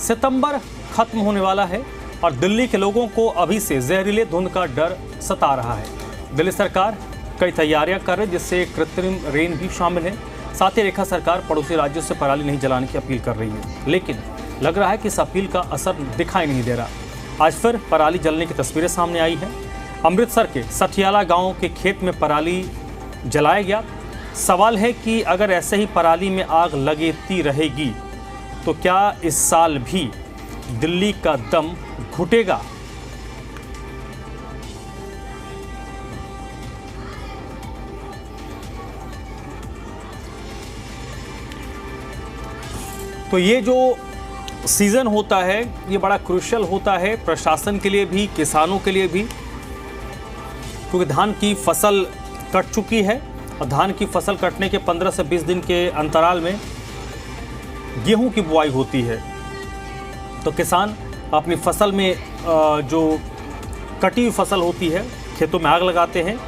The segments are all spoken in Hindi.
सितंबर खत्म होने वाला है और दिल्ली के लोगों को अभी से जहरीले धुंध का डर सता रहा है। दिल्ली सरकार कई तैयारियां कर रही है, जिससे कृत्रिम रेन भी शामिल है। साथ ही रेखा सरकार पड़ोसी राज्यों से पराली नहीं जलाने की अपील कर रही है, लेकिन लग रहा है कि इस अपील का असर दिखाई नहीं दे रहा। आज फिर पराली जलने की तस्वीरें सामने आई हैं। अमृतसर के सठियाला गांव के खेत में पराली जलाया गया। सवाल है कि अगर ऐसे ही पराली में आग लगती रहेगी तो क्या इस साल भी दिल्ली का दम घुटेगा? तो ये जो सीजन होता है ये बड़ा क्रूशियल होता है प्रशासन के लिए भी, किसानों के लिए भी, क्योंकि धान की फसल कट चुकी है और धान की फसल कटने के 15 से 20 दिन के अंतराल में गेहूं की बुआई होती है। तो किसान अपनी फसल में जो कटी हुई फसल होती है खेतों में आग लगाते हैं।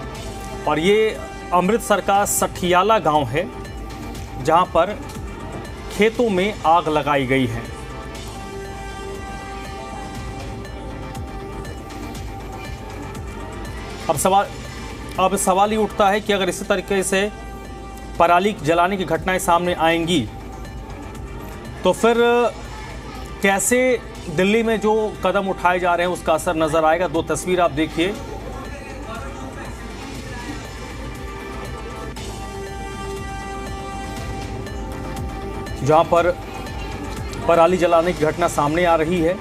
और ये अमृतसर का सठियाला गांव है जहां पर खेतों में आग लगाई गई है। अब सवाल ये उठता है कि अगर इसी तरीके से पराली जलाने की घटनाएं सामने आएंगी तो फिर कैसे दिल्ली में जो कदम उठाए जा रहे हैं उसका असर नजर आएगा। दो तस्वीर आप देखिए। जहां पर पराली जलाने की घटना सामने आ रही है।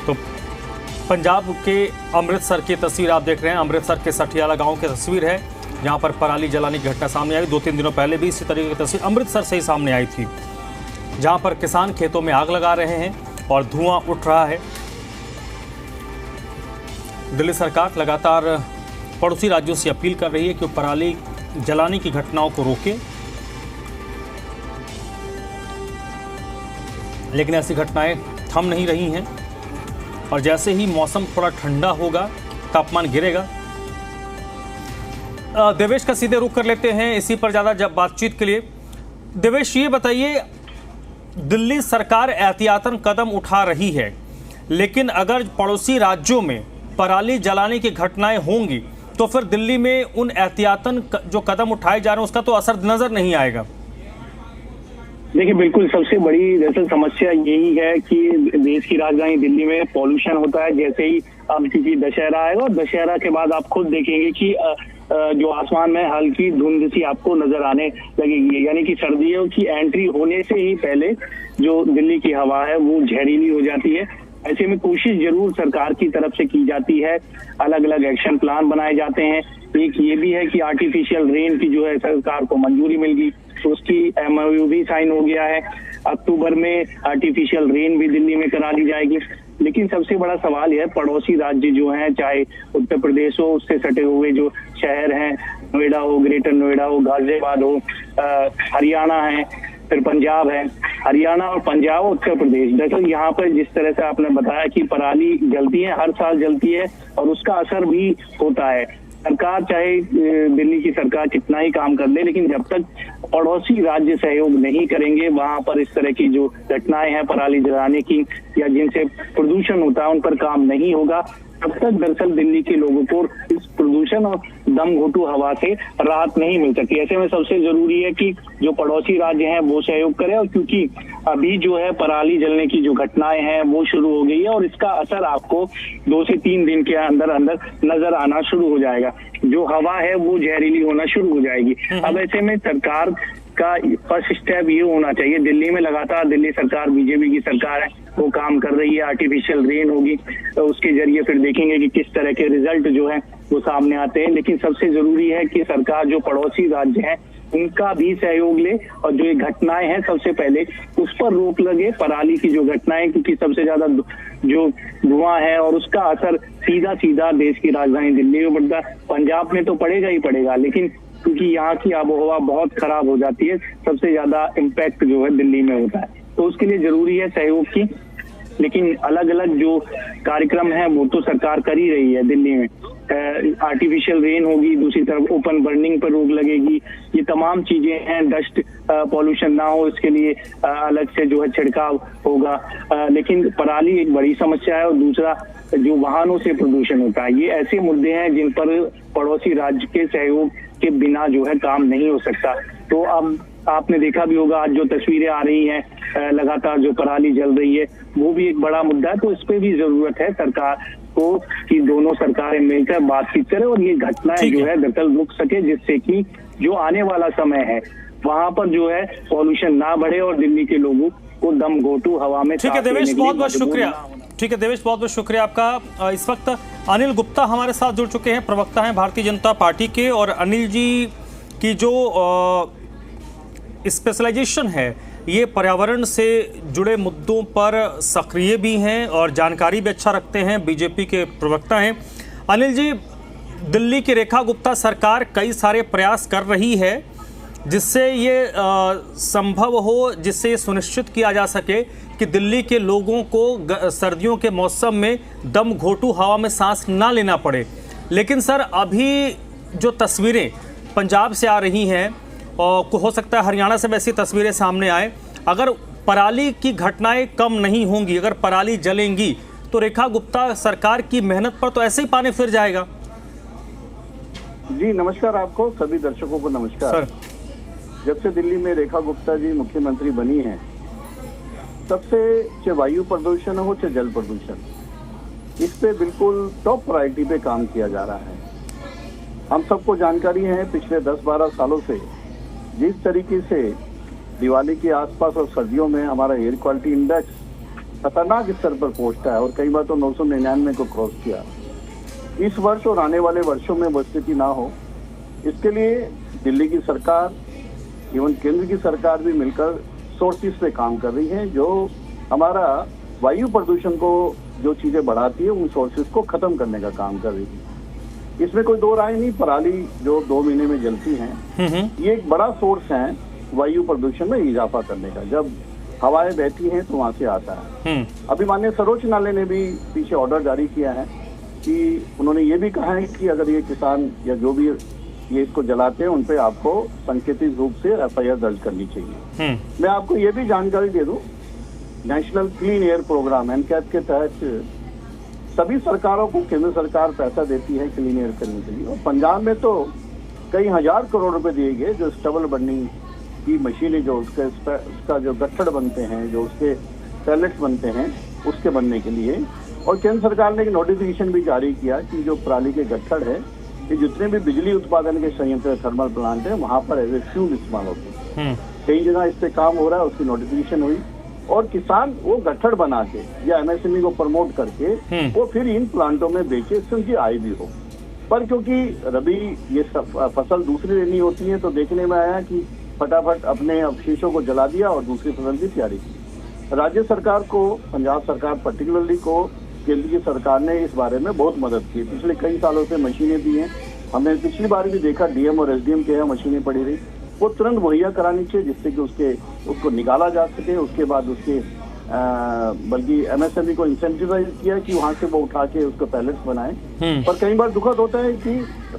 तो पंजाब के अमृतसर की तस्वीर आप देख रहे हैं। अमृतसर के सठियाला गांव की तस्वीर है जहां पर पराली जलाने की घटना सामने आई। 2-3 दिनों पहले भी इसी तरीके की तस्वीर अमृतसर से ही सामने आई थी, जहां पर किसान खेतों में आग लगा रहे हैं और धुआं उठ रहा है। दिल्ली सरकार लगातार पड़ोसी राज्यों से अपील कर रही है कि वो पराली जलाने की घटनाओं को रोके, लेकिन ऐसी घटनाएं थम नहीं रही हैं। और जैसे ही मौसम थोड़ा ठंडा होगा, तापमान गिरेगा। देवेश का सीधे रुख कर लेते हैं इसी पर ज़्यादा जब बातचीत के लिए। देवेश, ये बताइए, दिल्ली सरकार एहतियातन कदम उठा रही है, लेकिन अगर पड़ोसी राज्यों में पराली जलाने की घटनाएं होंगी तो फिर दिल्ली में उन एहतियातन जो कदम उठाए जा रहे हैं उसका तो असर नजर नहीं आएगा। देखिए, बिल्कुल सबसे बड़ी दरअसल समस्या यही है कि देश की राजधानी दिल्ली में पॉल्यूशन होता है। जैसे ही अब किसी दशहरा आएगा और दशहरा के बाद आप खुद देखेंगे कि जो आसमान में हल्की धुंध सी आपको नजर आने लगेगी, यानी कि सर्दियों की एंट्री होने से ही पहले जो दिल्ली की हवा है वो जहरीली हो जाती है। ऐसे में कोशिश जरूर सरकार की तरफ से की जाती है, अलग अलग एक्शन प्लान बनाए जाते हैं। एक ये भी है कि आर्टिफिशियल रेन की जो है सरकार को मंजूरी मिल गई, तो उसकी MOU भी साइन हो गया है। अक्टूबर में आर्टिफिशियल रेन भी दिल्ली में करा ली जाएगी। लेकिन सबसे बड़ा सवाल यह है, पड़ोसी राज्य जो हैं, चाहे उत्तर प्रदेश हो, उससे सटे हुए जो शहर हैं, नोएडा हो, ग्रेटर नोएडा हो, गाजियाबाद हो, हरियाणा है, फिर पंजाब है। हरियाणा और पंजाब और उत्तर प्रदेश, दरअसल यहाँ पर जिस तरह से आपने बताया कि पराली जलती है, हर साल जलती है और उसका असर भी होता है। सरकार चाहे दिल्ली की सरकार कितना ही काम कर ले, लेकिन जब तक पड़ोसी राज्य सहयोग नहीं करेंगे, वहां पर इस तरह की जो घटनाएं हैं पराली जलाने की या जिनसे प्रदूषण होता है उन पर काम नहीं होगा, तब तक दरअसल दिल्ली के लोगों को इस प्रदूषण और दम घोटू हवा से राहत नहीं मिल सकती। ऐसे में सबसे जरूरी है कि जो पड़ोसी राज्य हैं वो सहयोग करें, और क्योंकि अभी जो है पराली जलने की जो घटनाएं हैं वो शुरू हो गई है और इसका असर आपको 2 से 3 दिन के अंदर अंदर नजर आना शुरू हो जाएगा। जो हवा है वो जहरीली होना शुरू हो जाएगी। अब ऐसे में सरकार का फर्स्ट स्टेप ये होना चाहिए, दिल्ली में लगातार दिल्ली सरकार, बीजेपी की सरकार है, वो काम कर रही है। आर्टिफिशियल रेन होगी तो उसके जरिए फिर देखेंगे कि किस तरह के रिजल्ट जो है वो सामने आते हैं। लेकिन सबसे जरूरी है कि सरकार जो पड़ोसी राज्य हैं उनका भी सहयोग ले और जो ये घटनाएं हैं सबसे पहले उस पर रोक लगे, पराली की जो घटनाएं, क्योंकि सबसे ज्यादा जो धुआं है और उसका असर सीधा सीधा देश की राजधानी दिल्ली में पड़ता है। पंजाब में तो पड़ेगा ही पड़ेगा, लेकिन क्योंकि यहाँ की आबोहवा बहुत खराब हो जाती है, सबसे ज्यादा इम्पैक्ट जो है दिल्ली में होता है। तो उसके लिए जरूरी है सहयोग की, लेकिन अलग अलग जो कार्यक्रम है वो तो सरकार कर ही रही है। दिल्ली में आर्टिफिशियल रेन होगी, दूसरी तरफ ओपन बर्निंग पर रोक लगेगी, ये तमाम चीजें हैं। डस्ट पॉल्यूशन ना हो इसके लिए अलग से जो है छिड़काव होगा। लेकिन पराली एक बड़ी समस्या है और दूसरा जो वाहनों से प्रदूषण होता है। ये ऐसे मुद्दे हैं जिन पर पड़ोसी राज्य के सहयोग के बिना जो है काम नहीं हो सकता। तो अब आपने देखा भी होगा आज जो तस्वीरें आ रही हैं लगातार जो पराली जल रही है वो भी एक बड़ा मुद्दा है। तो इस पे भी जरूरत है सरकार को कि दोनों सरकारें मिलकर बातचीत करें और ये घटनाएं जो है दरअसल रुक सके, जिससे कि जो आने वाला समय है वहां पर जो है पॉल्यूशन ना बढ़े और दिल्ली के लोगों को दम घोटू हवा में। ठीक है देवेश, बहुत बहुत शुक्रिया। ठीक है देवेश, बहुत बहुत शुक्रिया आपका। इस वक्त अनिल गुप्ता हमारे साथ जुड़ चुके हैं, प्रवक्ता हैं भारतीय जनता पार्टी के। और अनिल जी की जो स्पेशलाइजेशन है ये पर्यावरण से जुड़े मुद्दों पर सक्रिय भी हैं और जानकारी भी अच्छा रखते हैं, बीजेपी के प्रवक्ता हैं। अनिल जी, दिल्ली की रेखा गुप्ता सरकार कई सारे प्रयास कर रही है जिससे ये संभव हो, जिससे ये सुनिश्चित किया जा सके कि दिल्ली के लोगों को सर्दियों के मौसम में दम घोटू हवा में सांस ना लेना पड़े। लेकिन सर अभी जो तस्वीरें पंजाब से आ रही हैं और हो सकता है हरियाणा से वैसी तस्वीरें सामने आए, अगर पराली की घटनाएं कम नहीं होंगी, अगर पराली जलेंगी तो रेखा गुप्ता सरकार की मेहनत पर तो ऐसे ही पानी फिर जाएगा। जी नमस्कार, आपको सभी दर्शकों को नमस्कार सर। जब से दिल्ली में रेखा गुप्ता जी मुख्यमंत्री बनी हैं, तब से चाहे वायु प्रदूषण हो चाहे जल प्रदूषण, इस पे बिल्कुल टॉप प्रायोरिटी पे काम किया जा रहा है। हम सबको जानकारी है पिछले 10-12 सालों से जिस तरीके से दिवाली के आसपास और सर्दियों में हमारा एयर क्वालिटी इंडेक्स खतरनाक स्तर पर पहुंचता है और कई बार तो 999 को क्रॉस किया। इस वर्ष और आने वाले वर्षों में वो स्थिति ना हो, इसके लिए दिल्ली की सरकार एवं केंद्र की सरकार भी मिलकर सोर्सेस पे काम कर रही है, जो हमारा वायु प्रदूषण को जो चीजें बढ़ाती है उन सोर्सेस को खत्म करने का काम कर रही है। इसमें कोई दो राय नहीं, पराली जो 2 महीने में जलती हैं ये एक बड़ा सोर्स है वायु प्रदूषण में इजाफा करने का। जब हवाएं बहती हैं तो वहां से आता है। अभी माननीय सर्वोच्च न्यायालय ने भी पीछे ऑर्डर जारी किया है कि उन्होंने ये भी कहा है कि अगर ये किसान या जो भी ये इसको जलाते हैं उन पे आपको संकेतित रूप से FIR दर्ज करनी चाहिए। मैं आपको ये भी जानकारी दे दूं, national clean air programme NCAP के तहत सभी सरकारों को केंद्र सरकार पैसा देती है क्लीन एयर करने के लिए, और पंजाब में तो कई हजार करोड़ रुपए दिए गए जो स्टबल बर्निंग की मशीनें, जो उसका जो गट्ठड़ बनते हैं, जो उसके पैलेट्स बनते हैं उसके बनने के लिए। और केंद्र सरकार ने एक नोटिफिकेशन भी जारी किया कि जो पराली के गट्ठड़ है ये जितने भी बिजली उत्पादन के संयंत्र थर्मल प्लांट है वहां पर एज ए फ्यूल इस्तेमाल होते हैं। कई जगह इस पे काम हो रहा है, उसकी नोटिफिकेशन हुई और किसान वो गट्ठड़ बना के या MSME को प्रमोट करके वो फिर इन प्लांटों में बेचे, इससे उनकी आय भी हो। पर क्योंकि रबी ये फसल दूसरी लेनी होती है तो देखने में आया कि फटाफट अपने अवशेषों को जला दिया और दूसरी फसल की तैयारी की। राज्य सरकार को, पंजाब सरकार पर्टिकुलरली को केंद्र की सरकार ने इस बारे में बहुत मदद की। पिछले कई सालों से मशीनें दी हैं, हमने पिछली बार भी देखा DM और SDM के यहाँ मशीनें पड़ी रही, वो तुरंत मुहैया करानी चाहिए जिससे कि उसको निकाला जा सके। उसके बाद उसके बल्कि MSME को इंसेंटिवाइज किया कि वहां से वो उठा के उसको पैलेट्स बनाए। पर कई बार दुखद होता है कि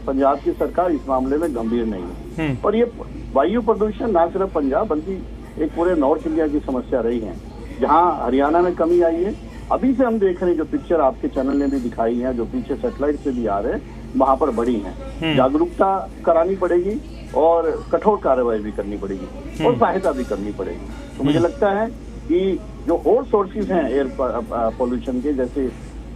पंजाब की सरकार इस मामले में गंभीर नहीं है। और ये वायु प्रदूषण ना सिर्फ पंजाब बल्कि एक पूरे नॉर्थ इंडिया की समस्या रही है, जहाँ हरियाणा में कमी आई है। अभी से हम देख रहे हैं जो पिक्चर आपके चैनल ने भी दिखाई है, जो पीछे सैटेलाइट से भी आ रहे हैं, वहां पर बढ़ी है। जागरूकता करानी पड़ेगी और कठोर कार्रवाई भी करनी पड़ेगी और सहायता भी करनी पड़ेगी। तो मुझे लगता है कि जो और सोर्सेज हैं एयर पोल्यूशन के, जैसे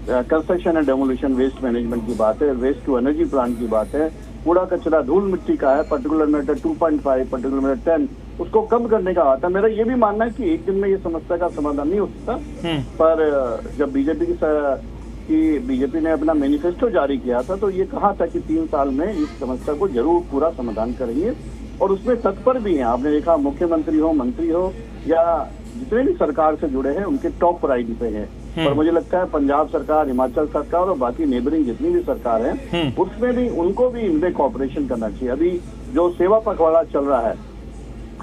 construction and demolition waste management की बात है, वेस्ट टू एनर्जी प्लांट की बात है, कूड़ा कचरा धूल मिट्टी का है, पर्टिकुलर मैटर 2.5, पर्टिकुलर मैटर 10, उसको कम करने का आता है। मेरा ये भी मानना है कि एक दिन में ये समस्या का समाधान नहीं हो सकता, पर जब बीजेपी ने अपना मैनिफेस्टो जारी किया था तो ये कहा था कि 3 साल में इस समस्या को जरूर पूरा समाधान करेंगे और उसमें तत्पर भी हैं। आपने देखा मुख्यमंत्री हो, मंत्री हो या जितने भी सरकार से जुड़े हैं उनके टॉप प्रायोरिटी पे है। पर मुझे लगता है पंजाब सरकार, हिमाचल सरकार और बाकी नेबरिंग जितनी भी सरकार है उसमें भी उनको भी इनमें कॉपरेशन करना चाहिए। अभी जो सेवा पखवाड़ा चल रहा है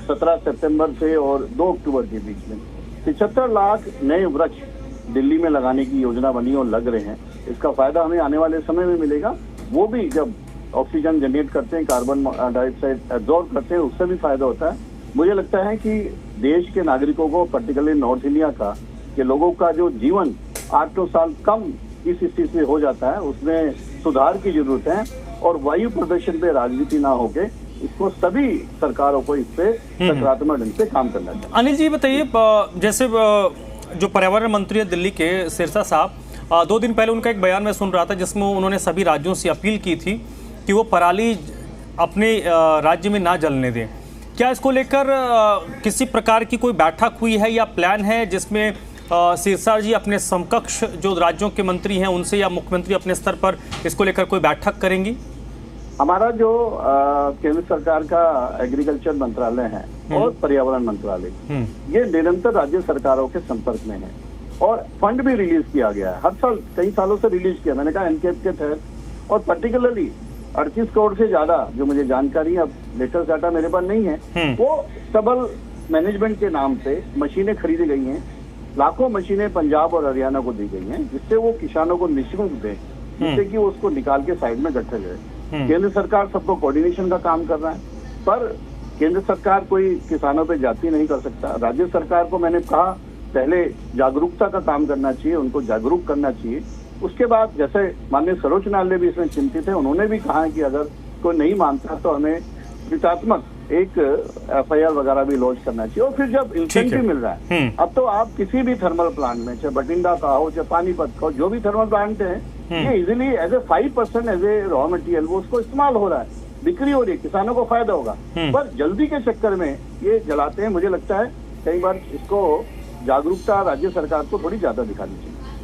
17 सितंबर से और 2 अक्टूबर के बीच में 75 लाख नए वृक्ष दिल्ली में लगाने की योजना बनी और लग रहे हैं, इसका फायदा हमें आने वाले समय में मिलेगा। वो भी जब ऑक्सीजन जनरेट करते हैं, कार्बन डाइऑक्साइड एब्जॉर्ब करते हैं, उससे भी फायदा होता है। मुझे लगता है कि देश के नागरिकों को, पर्टिकुलरली नॉर्थ इंडिया का, के लोगों का जो जीवन 8-9 साल कम इस स्थिति से हो जाता है, उसमें सुधार की जरूरत है। और वायु प्रदूषण पे राजनीति ना होके इसको सभी सरकारों को इस पे सकारात्मक ढंग से काम करना चाहिए। अनिल जी बताइए, जैसे जो पर्यावरण मंत्री है दिल्ली के, सिरसा साहब, 2 दिन पहले उनका एक बयान मैं सुन रहा था जिसमें उन्होंने सभी राज्यों से अपील की थी कि वो पराली अपने राज्य में ना जलने दें। क्या इसको लेकर किसी प्रकार की कोई बैठक हुई है या प्लान है जिसमें सिरसा जी अपने समकक्ष जो राज्यों के मंत्री हैं उनसे या मुख्यमंत्री अपने स्तर पर इसको लेकर कोई बैठक करेंगी? हमारा जो केंद्र सरकार का एग्रीकल्चर मंत्रालय है और पर्यावरण मंत्रालय, ये निरंतर राज्य सरकारों के संपर्क में है और फंड भी रिलीज किया गया है। हर साल कई सालों से रिलीज किया, मैंने कहा एनकेप के तहत, और पर्टिकुलरली 38 करोड़ से ज्यादा, जो मुझे जानकारी अब लेटेस्ट डाटा मेरे पास नहीं है, वो स्टबल मैनेजमेंट के नाम से मशीनें खरीदी गई हैं। लाखों मशीनें पंजाब और हरियाणा को दी गई हैं, जिससे वो किसानों को निःशुल्क दें, जिससे कि वो उसको निकाल के साइड में गट्ठे गए। केंद्र सरकार सबको कोऑर्डिनेशन का काम कर रहा है, पर केंद्र सरकार कोई किसानों पे जाती नहीं कर सकता। राज्य सरकार को मैंने कहा पहले जागरूकता का काम करना चाहिए, उनको जागरूक करना चाहिए। उसके बाद जैसे माननीय सर्वोच्च न्यायालय भी इसमें चिंतित है, उन्होंने भी कहा है कि अगर कोई नहीं मानता तो हमें विचारात्मक एक FIR वगैरह भी लॉन्च करना चाहिए। और फिर जब इंसेंटिव मिल रहा है, अब तो आप किसी भी थर्मल प्लांट में, चाहे बठिंडा का हो, चाहे पानीपत का हो, जो भी थर्मल प्लांट है, ये easily as a 5% as a raw material वो उसको इस्तेमाल हो रहा है, बिक्री हो रही है, किसानों को फायदा होगा। पर जल्दी के चक्कर में ये जलाते हैं। मुझे लगता है कई बार इसको जागरूकता राज्य सरकार को थोड़ी ज्यादा दिखानी चाहिए।